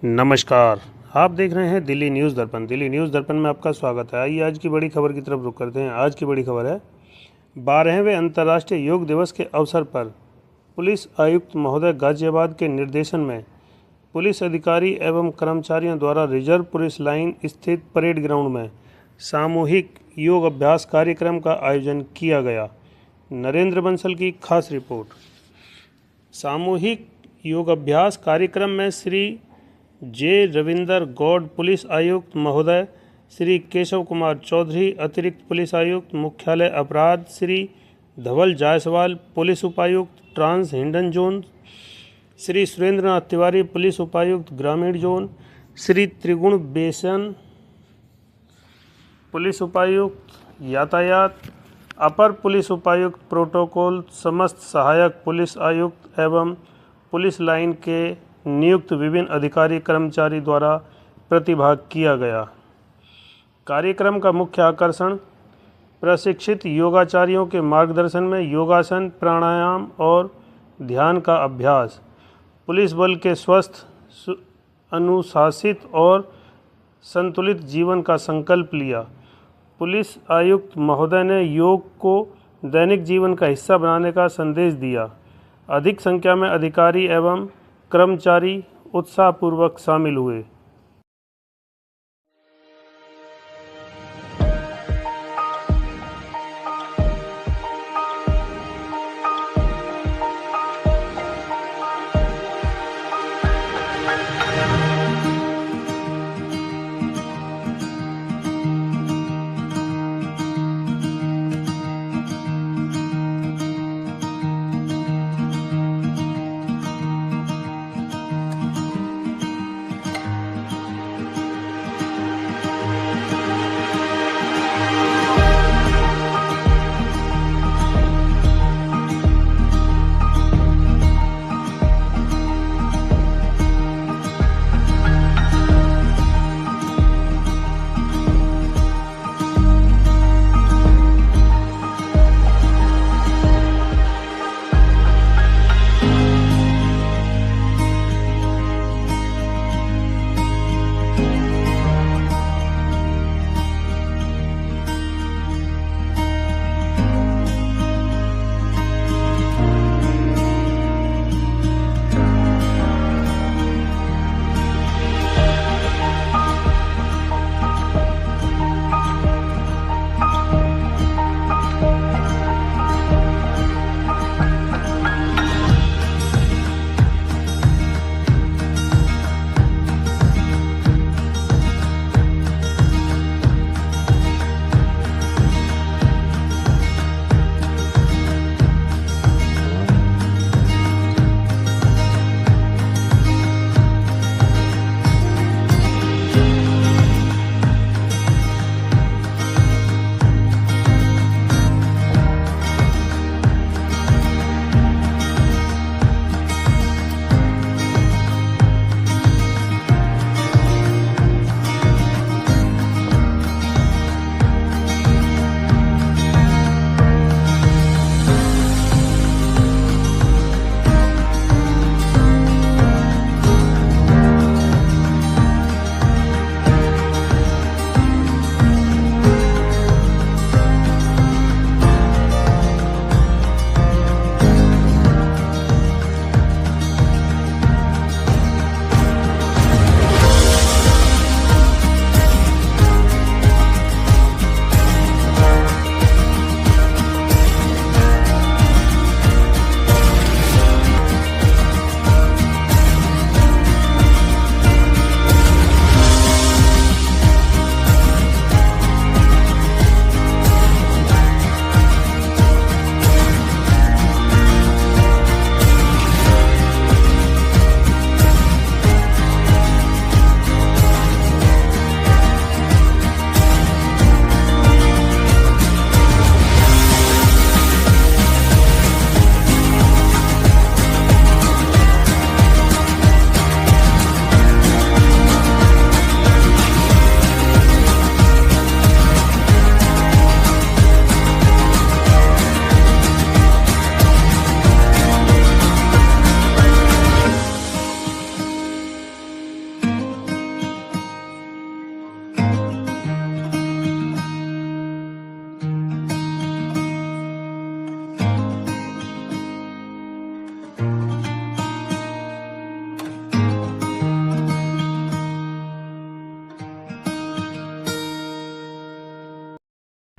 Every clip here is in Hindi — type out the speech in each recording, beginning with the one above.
नमस्कार। आप देख रहे हैं दिल्ली न्यूज़ दर्पण। दिल्ली न्यूज़ दर्पण में आपका स्वागत है। आइए आज की बड़ी खबर की तरफ रुख करते हैं। आज की बड़ी खबर है 12वें अंतर्राष्ट्रीय योग दिवस के अवसर पर पुलिस आयुक्त महोदय गाजियाबाद के निर्देशन में पुलिस अधिकारी एवं कर्मचारियों द्वारा रिजर्व पुलिस लाइन स्थित परेड ग्राउंड में सामूहिक योग अभ्यास कार्यक्रम का आयोजन किया गया। नरेंद्र बंसल की खास रिपोर्ट। सामूहिक योग अभ्यास कार्यक्रम में श्री जे रविंदर गौड़ पुलिस आयुक्त महोदय, श्री केशव कुमार चौधरी अतिरिक्त पुलिस आयुक्त मुख्यालय अपराध, श्री धवल जायसवाल पुलिस उपायुक्त ट्रांस हिंडन जोन, श्री सुरेंद्रनाथ तिवारी पुलिस उपायुक्त ग्रामीण जोन, श्री त्रिगुण बेसन पुलिस उपायुक्त यातायात, अपर पुलिस उपायुक्त प्रोटोकॉल, समस्त सहायक पुलिस आयुक्त एवं पुलिस लाइन के नियुक्त विभिन्न अधिकारी कर्मचारी द्वारा प्रतिभाग किया गया। कार्यक्रम का मुख्य आकर्षण प्रशिक्षित योगाचार्यों के मार्गदर्शन में योगासन, प्राणायाम और ध्यान का अभ्यास, पुलिस बल के स्वस्थ, अनुशासित और संतुलित जीवन का संकल्प लिया। पुलिस आयुक्त महोदय ने योग को दैनिक जीवन का हिस्सा बनाने का संदेश दिया। अधिक संख्या में अधिकारी एवं कर्मचारी उत्साहपूर्वक शामिल हुए।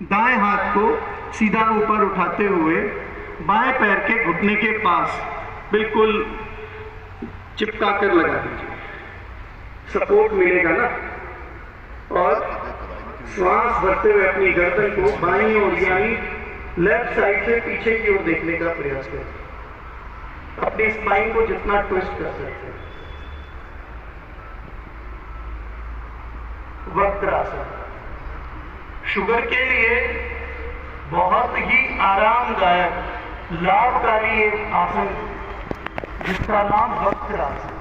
दाएं हाथ को सीधा ऊपर उठाते हुए बाएं पैर के घुटने के पास बिल्कुल चिपका कर लगा दीजिए, सपोर्ट मिलेगा ना। और श्वास भरते हुए अपनी गर्दन को बाईं ओर यानी लेफ्ट साइड से पीछे की ओर देखने का प्रयास करें। अपनी स्पाइन को जितना ट्विस्ट कर सकते हैं। वक्रासन शुगर के लिए बहुत ही आरामदायक, लाभकारी एक आसन जिसका नाम वक्रासन।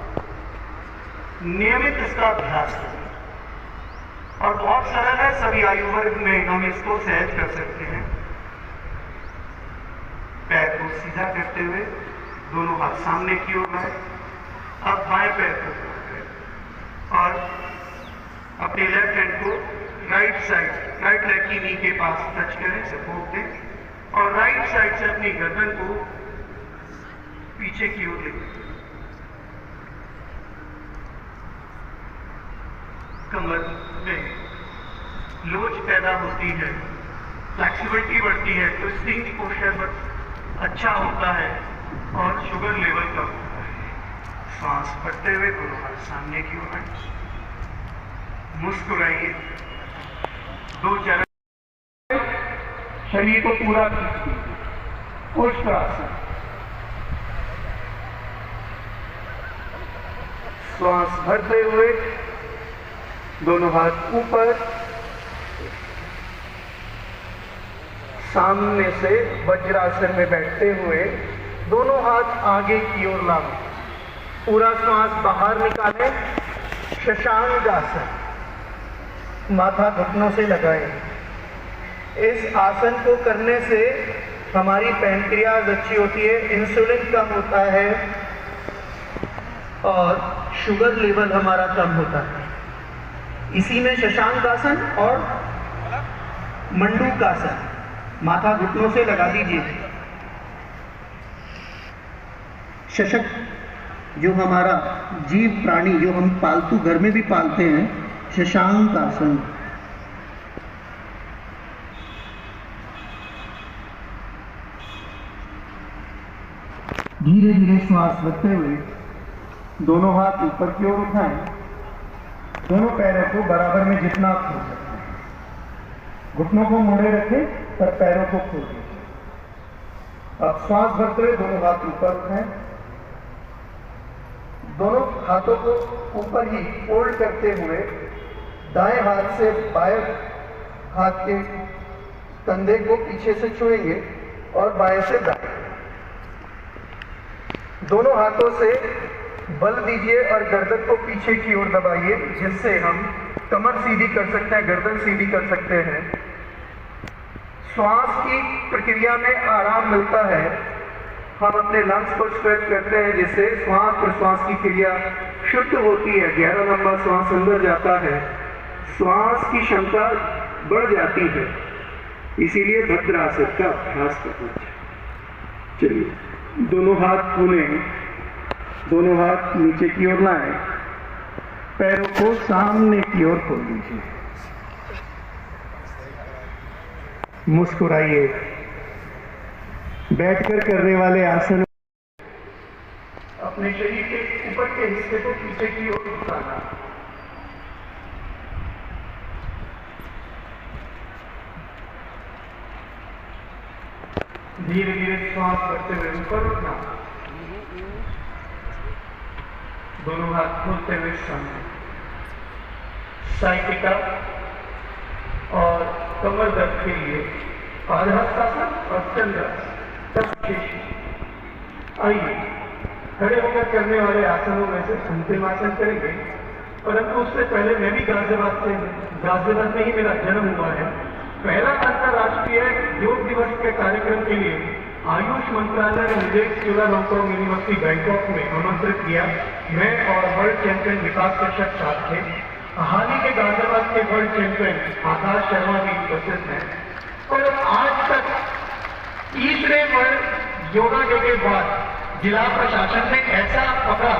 नियमित इसका अभ्यास करें और बहुत सरल है, सभी आयु वर्ग में हम इसको सहज कर सकते हैं। पैर को सीधा करते हुए दोनों हाथ सामने की ओर लाए। अब बाएं पैर को पकड़ें और अपने लेफ्ट हैंड को राइट साइड, राइट लेग की नी के पास टच करें, सपोर्ट दें और राइट साइड से अपनी गर्दन को पीछे की ओर लें। कमर में लोच पैदा होती है, फ्लेक्सिबिलिटी बढ़ती है, ट्विस्टिंग पोस्चर अच्छा होता है और शुगर लेवल कम होता है। सांस भरते हुए दोनों हाथ सामने की ओर आए, मुस्कुराइए, दो चरण, शरीर को पूरा पुष्टासन। श्वास भरते हुए दोनों हाथ ऊपर, सामने से वज्रासन में बैठते हुए दोनों हाथ आगे की ओर लाएं, पूरा श्वास बाहर निकालें। शशांक आसन, माथा घुटनों से लगाएं। इस आसन को करने से हमारी पैंक्रियाज अच्छी होती है, इंसुलिन कम होता है और शुगर लेवल हमारा कम होता है। इसी में शशांक आसन और मंडूकासन, माथा घुटनों से लगा दीजिए। शशक जो हमारा जीव प्राणी, जो हम पालतू घर में भी पालते हैं, शशांक आसन। धीरे धीरे श्वास लेते हुए दोनों हाथ ऊपर की ओर उठाएं, दोनों पैरों को बराबर में जितना आप खोल सकते हैं। घुटनों को मोड़े रखें पर पैरों को खोल दीजिए। अब श्वास भरते हुए दोनों हाथ ऊपर उठाएं, दोनों हाथों को ऊपर ही फोल्ड करते हुए दाएं हाथ से बाएं हाथ के कंधे को पीछे से छुएंगे और बाएं से दाएं। दोनों हाथों से बल दीजिए और गर्दन को पीछे की ओर दबाइए, जिससे हम कमर सीधी कर सकते हैं, गर्दन सीधी कर सकते हैं। श्वास की प्रक्रिया में आराम मिलता है। हम अपने लंग्स को स्ट्रेच करते हैं, जिससे श्वास प्रश्वास की क्रिया शुद्ध होती है। गहरा लंबा श्वास अंदर जाता है, श्वास की क्षमता बढ़ जाती है। इसीलिए भद्रासन का अभ्यास करना चाहिए। चलिए, दोनों हाथ खोलें, दोनों हाथ नीचे की ओर लाएं, पैरों को सामने की ओर खोल दीजिए, मुस्कुराइए। बैठकर करने वाले आसन, अपने शरीर के ऊपर के हिस्से को पीछे की ओर उठाना। धीरे धीरे श्वास करते हुए ऊपर उठना, दोनों हाथ खोलते हुए सामने। साइकिका और कमर दर्द के लिए पादहस्तासन और चंद्रासन। आइए, खड़े होकर करने वाले आसनों में से अंतिम आसन करेंगे, परंतु उससे पहले मैं भी गाजियाबाद में ही मेरा जन्म हुआ है। पहला अंतर्राष्ट्रीय योग दिवस के कार्यक्रम के लिए आयुष मंत्रालय ने मुझे चुलालंकोंग यूनिवर्सिटी बैंकॉक में आमंत्रित किया। मैं और वर्ल्ड चैंपियन विकास कश्यप साथ थे। हाल ही के गाजियाबाद के वर्ल्ड चैंपियन आकाश शर्मा भी उपस्थित हैं। और आज तक तीसरे वर्ल्ड योगा डे के बाद जिला प्रशासन ने ऐसा पकड़ा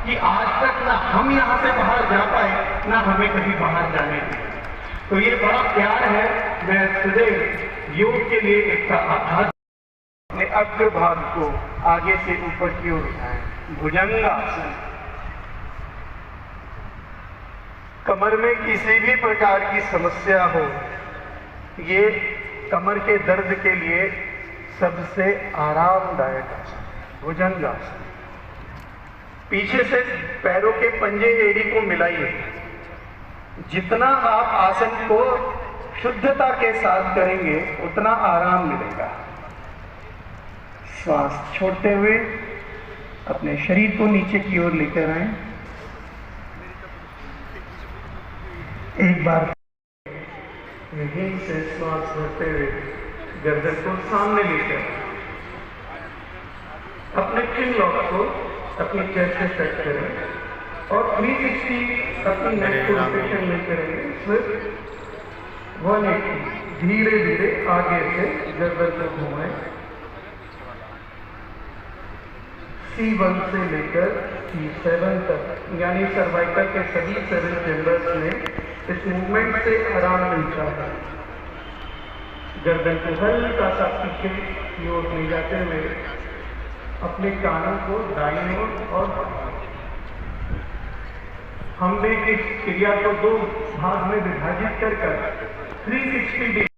कि आज तक ना हम यहाँ से बाहर जा पाए, ना हमें कहीं बाहर जाने दिया। तो ये बड़ा प्यार है। मैं सदैव योग के लिए एक आधार अपने अग्रभाग को आगे से ऊपर की ओर उठाएं। भुजंगासन। कमर में किसी भी प्रकार की समस्या हो, ये कमर के दर्द के लिए सबसे आरामदायक आसन भुजंगासन। पीछे से पैरों के पंजे एड़ी को मिलाइए। जितना आप आसन को शुद्धता के साथ करेंगे उतना आराम मिलेगा। श्वास छोड़ते हुए अपने शरीर को नीचे की ओर लेकर आए। एक बार यहीं से श्वास भरते हुए गर्दन को सामने लेकर अपने चिन लॉक को अपनी चेस्ट से सेट करें और 360 अपनी नेक को रोटेशन में करेंगे। सिर्फ 180 धीरे धीरे आगे से गर्दन को घुमाएं। C1 से लेकर C7 तक यानी सर्वाइकल के सभी 7 चैम्बर्स में इस मूवमेंट से आराम मिलता है। गर्दन को हल्का सा पीछे की ओर ले जाते हुए अपने कानों को दाईं ओर और हमने इस क्रिया को 2 भाग में विभाजित कर 360 डिग्री